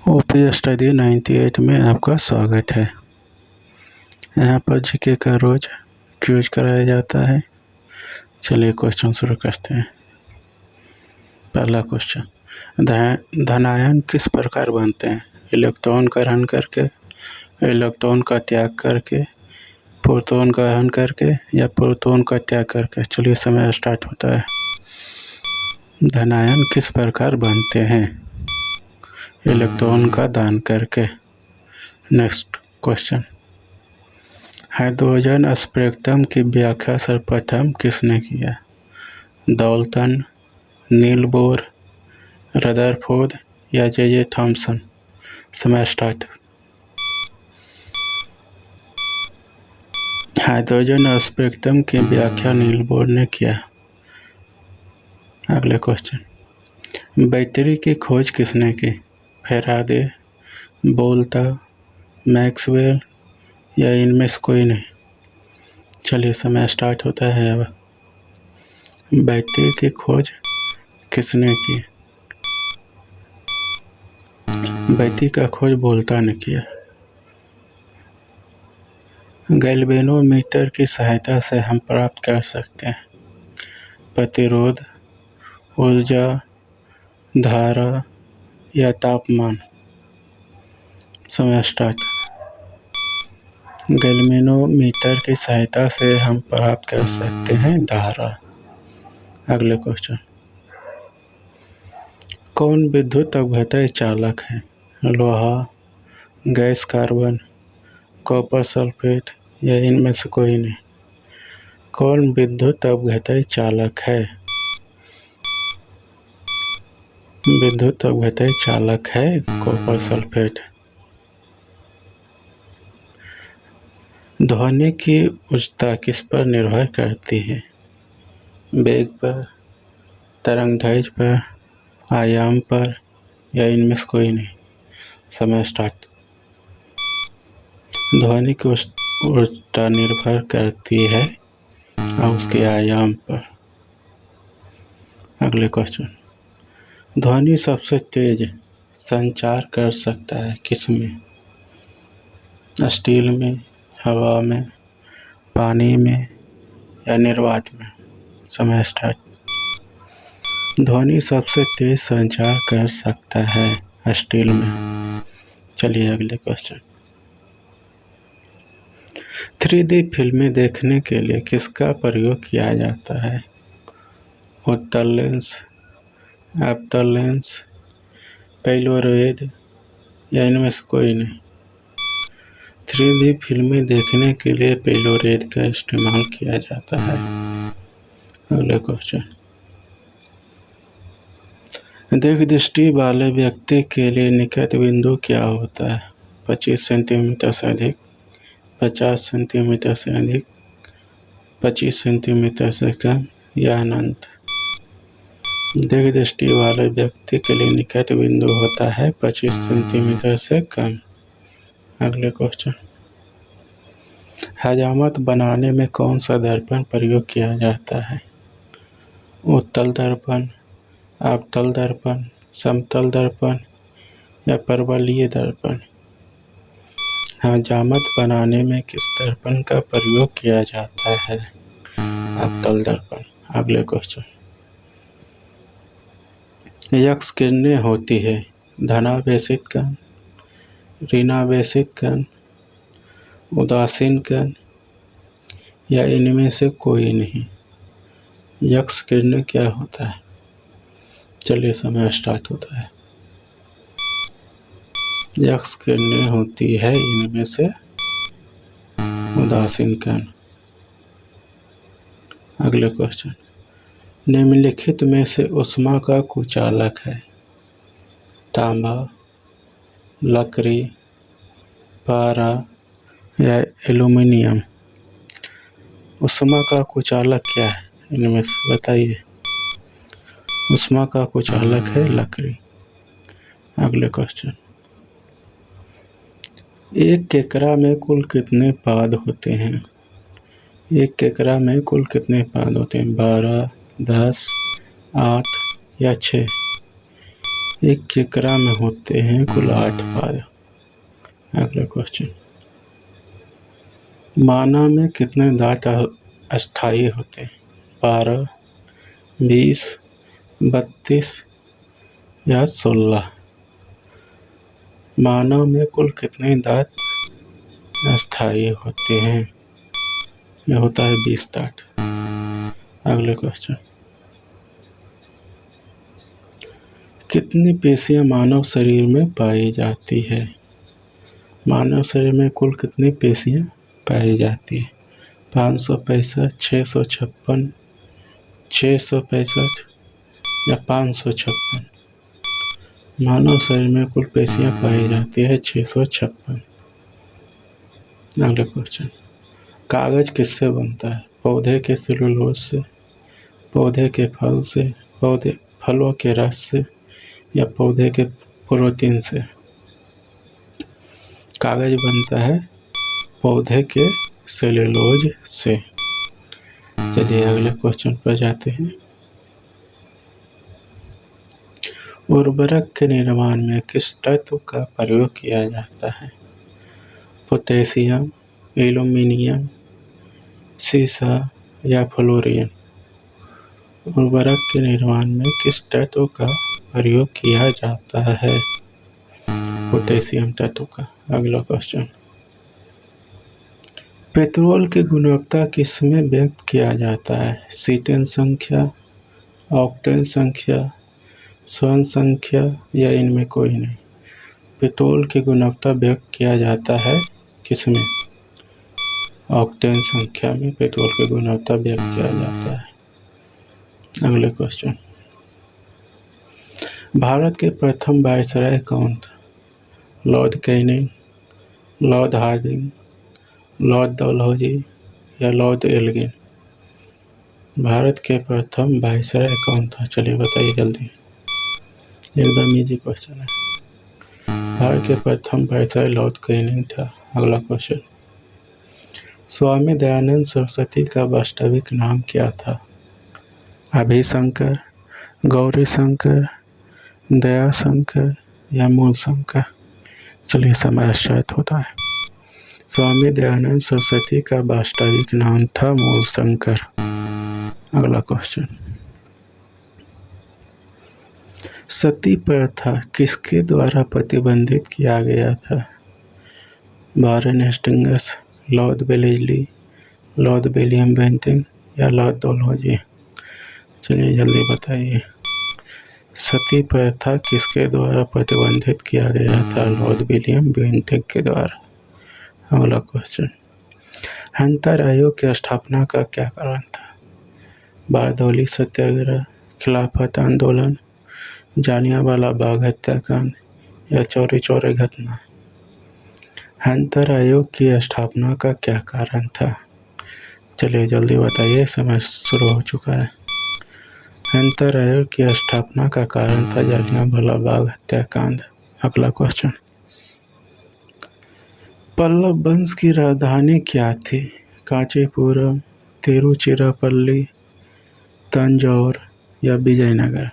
OP study 98 में आपका स्वागत है। यहाँ पर जीके का रोज क्विज कराया जाता है। चलिए क्वेश्चन शुरू करते हैं। पहला क्वेश्चन, धनायन किस प्रकार बनते हैं? इलेक्ट्रॉन ग्रहण करके, इलेक्ट्रॉन का त्याग करके, प्रोटॉन ग्रहण करके या प्रोटॉन का त्याग करके। चलिए समय स्टार्ट होता है। धनायन किस प्रकार बनते हैं? इलेक्ट्रॉन का दान करके। नेक्स्ट क्वेश्चन, हाइड्रोजन स्पेक्ट्रम की व्याख्या सर्वप्रथम किसने किया? डाल्टन, नील बोर, रदरफोर्ड या जे थॉमसन। समय स्टार्ट। हाइड्रोजन स्पेक्ट्रम की व्याख्या नील बोर ने किया। अगले क्वेश्चन, बैटरी की खोज किसने की? फैराडे, वोल्टा, मैक्सवेल या इनमें से कोई नहीं। चलिए समय स्टार्ट होता है। अब बैटरी की खोज किसने की? बैटरी का खोज वोल्टा ने किया। गैल्वेनोमीटर की सहायता से हम प्राप्त कर सकते हैं प्रतिरोध, ऊर्जा, धारा या तापमान। समय स्टार्ट। गैल्वेनोमीटर की सहायता से हम प्राप्त कर सकते हैं धारा। अगले क्वेश्चन, कौन विद्युत अपघटय चालक है? लोहा, गैस कार्बन, कॉपर सल्फेट या इनमें से कोई नहीं। कौन विद्युत अपघटय चालक है? विद्युत अपघटय चालक है कॉपर सल्फेट। ध्वनि की उच्चता किस पर निर्भर करती है? वेग पर, तरंगदैर्घ्य पर, आयाम पर या इनमें से कोई नहीं। समय स्टार्ट। ध्वनि की उच्चता निर्भर करती है और उसके आयाम पर। अगले क्वेश्चन, ध्वनि सबसे तेज संचार कर सकता है किसमें? स्टील में, हवा में, पानी में या निर्वात में। समय स्टार्ट। ध्वनि सबसे तेज संचार कर सकता है स्टील में। चलिए अगले क्वेश्चन, 3D फिल्में देखने के लिए किसका प्रयोग किया जाता है? उत्तल लेंस, अवतल लेंस, पोलराइड या इनमें से कोई नहीं। 3D फिल्में देखने के लिए पोलराइड का इस्तेमाल किया जाता है। अगले क्वेश्चन, दीर्घदृष्टि वाले व्यक्ति के लिए निकट बिंदु क्या होता है? 25 सेंटीमीटर से अधिक, 50 सेंटीमीटर से अधिक, 25 सेंटीमीटर से कम या अनंत। दीर्घदृष्टि वाले व्यक्ति के लिए निकट बिंदु होता है 25 सेंटीमीटर से कम। अगले क्वेश्चन, हजामत बनाने में कौन सा दर्पण प्रयोग किया जाता है? उत्तल दर्पण, अवतल दर्पण, समतल दर्पण या परवलयीय दर्पण। हजामत बनाने में किस दर्पण का प्रयोग किया जाता है? अवतल दर्पण। अगले क्वेश्चन, यक्स किरणें होती है धनावेशित कण, ऋणावेशित कण, उदासीन कण या इनमें से कोई नहीं। यक्स किरणें क्या होता है? चलिए समय स्टार्ट होता है। यक्स किरणें होती है इनमें से उदासीन कण। अगले क्वेश्चन, निम्नलिखित में से ऊष्मा का कुचालक है? तांबा, लकड़ी, पारा या एल्यूमिनियम। ऊष्मा का कुचालक क्या है इनमें से बताइए। ऊष्मा का कुचालक है लकड़ी। अगले क्वेश्चन, एक केकड़ा में कुल कितने पाद होते हैं? एक केकड़ा में कुल कितने पाद होते हैं? 12, 10, 8 या 6। एक केकड़ा में होते हैं कुल 8 पाद। अगला क्वेश्चन, मानव में कितने दांत अस्थायी होते हैं? 12, 20, 32 या 16? मानव में कुल कितने दांत अस्थायी होते हैं? यह होता है 20 दांत। अगले क्वेश्चन, कितनी पेशियां मानव शरीर में पाई जाती है? मानव शरीर में कुल कितनी पेशियां पाई जाती है? 565, 656, 665 या 556? मानव शरीर में कुल पेशियां पाई जाती है 656। अगला क्वेश्चन, कागज किससे बनता है? पौधे के सेलुलोज से, पौधे के फल से, फलों के रस से या पौधे के प्रोटीन से? कागज बनता है पौधे के सेलुलोज से। चलिए अगले क्वेश्चन पर जाते हैं। उर्वरक के निर्माण में किस तत्व का प्रयोग किया जाता है? पोटेशियम, एल्यूमीनियम, सीसा या फ्लोरीन? उर्वरक के निर्माण में किस तत्व का प्रयोग किया जाता है? पोटेशियम तत्व का। अगला क्वेश्चन, पेट्रोल की गुणवत्ता किसमें व्यक्त किया जाता है? सीटेन संख्या, ऑक्टेन संख्या, स्वर्ण संख्या या इनमें कोई नहीं? पेट्रोल की गुणवत्ता व्यक्त किया जाता है किसमें? ऑक्टेन संख्या में पेट्रोल की गुणवत्ता व्यक्त किया जाता है। अगले क्वेश्चन, भारत के प्रथम वायसराय कौन था? Lord Canning, Lord Hardinge, Lord Dalhousie या लॉर्ड एल्गिन? भारत के प्रथम वायसराय कौन था? चलिए बताइए जल्दी, एकदम इजी क्वेश्चन है। भारत के प्रथम वायसराय लॉर्ड कैनिंग था। अगला क्वेश्चन, स्वामी दयानंद सरस्वती का वास्तविक नाम क्या था? अभिशंकर, गौरी शंकर, दयाशंकर या मूल शंकर? चलिए समय स्टार्ट होता है। स्वामी दयानंद सरस्वती का वास्तविक नाम था मूल शंकर। अगला क्वेश्चन, सती प्रथा किसके द्वारा प्रतिबंधित किया गया था? Warren Hastings, Lord Wellesley, Lord William Bentinck या लॉर्ड डलहौजी? चलिए जल्दी बताइए, सती प्रथा किसके द्वारा प्रतिबंधित किया गया था? लॉर्ड विलियम बेंटिंग के द्वारा। अगला क्वेश्चन, हंटर आयोग की स्थापना का क्या कारण था? बारदौली सत्याग्रह, खिलाफत आंदोलन, जालियांवाला बाग हत्याकांड या चौरी चौरा घटना? हंटर आयोग की स्थापना का क्या कारण था? चलिए जल्दी बताइए, समय शुरू हो चुका है। हंटर आयोग की स्थापना का कारण था जालियांवाला बाग हत्याकांड। अगला क्वेश्चन, पल्लव वंश की राजधानी क्या थी? कांचीपुरम, तिरुचिरापल्ली, तंजौर या विजयनगर?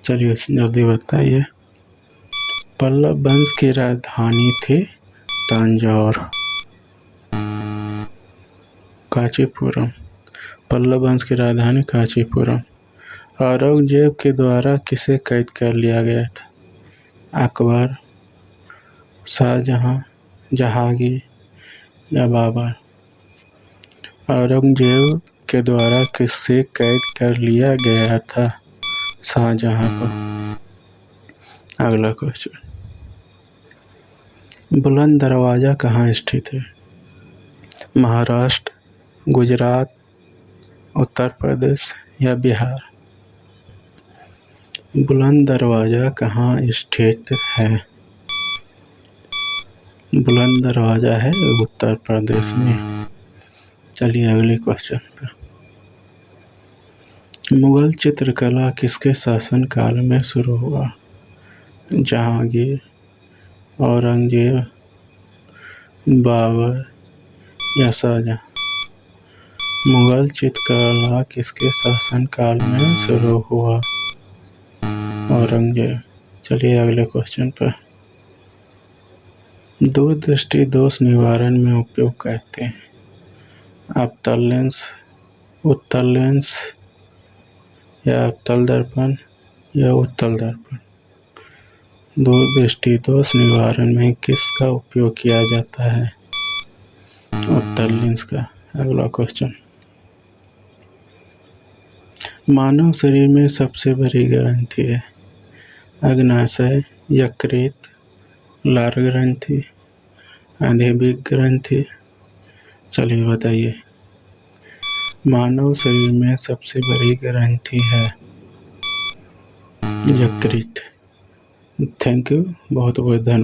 चलिए जल्दी बताइए, पल्लव वंश की राजधानी थी तंजौर। कांचीपुरम, पल्लव वंश की राजधानी कांचीपुरम। औरंगजेब के द्वारा किसे कैद कर लिया गया था? अकबर, शाहजहां, जहांगीर या बाबर? औरंगजेब के द्वारा किसे कैद कर लिया गया था? शाहजहां को। अगला क्वेश्चन, बुलंद दरवाजा कहाँ स्थित है? महाराष्ट्र, गुजरात, उत्तर प्रदेश या बिहार? बुलंद दरवाजा कहाँ स्थित है? बुलंद दरवाजा है उत्तर प्रदेश में। चलिए अगले क्वेश्चन पर, मुगल चित्रकला किसके शासनकाल में शुरू हुआ? जहांगीर, औरंगजेब, बाबर या शाहजहां? मुगल चित्रकला किसके शासनकाल में शुरू हुआ? औरंगजेब। चलिए अगले क्वेश्चन पर। दूरदृष्टि दोष निवारण में उपयोग कहते हैं? अवतल लेंस, उत्तल लेंस, या अवतल दर्पण, या उत्तल दर्पण। दूरदृष्टि दोष निवारण में किसका उपयोग किया जाता है? उत्तल लेंस का। अगला क्वेश्चन। मानव शरीर में सबसे बड़ी ग्रंथि है? अग्नाशय, यकृत, लार ग्रंथि, आंतरिक ग्रंथि। चलिए बताइए। मानव शरीर में सबसे बड़ी ग्रंथि है यकृत। थैंक यू, बहुत बहुत धन्यवाद।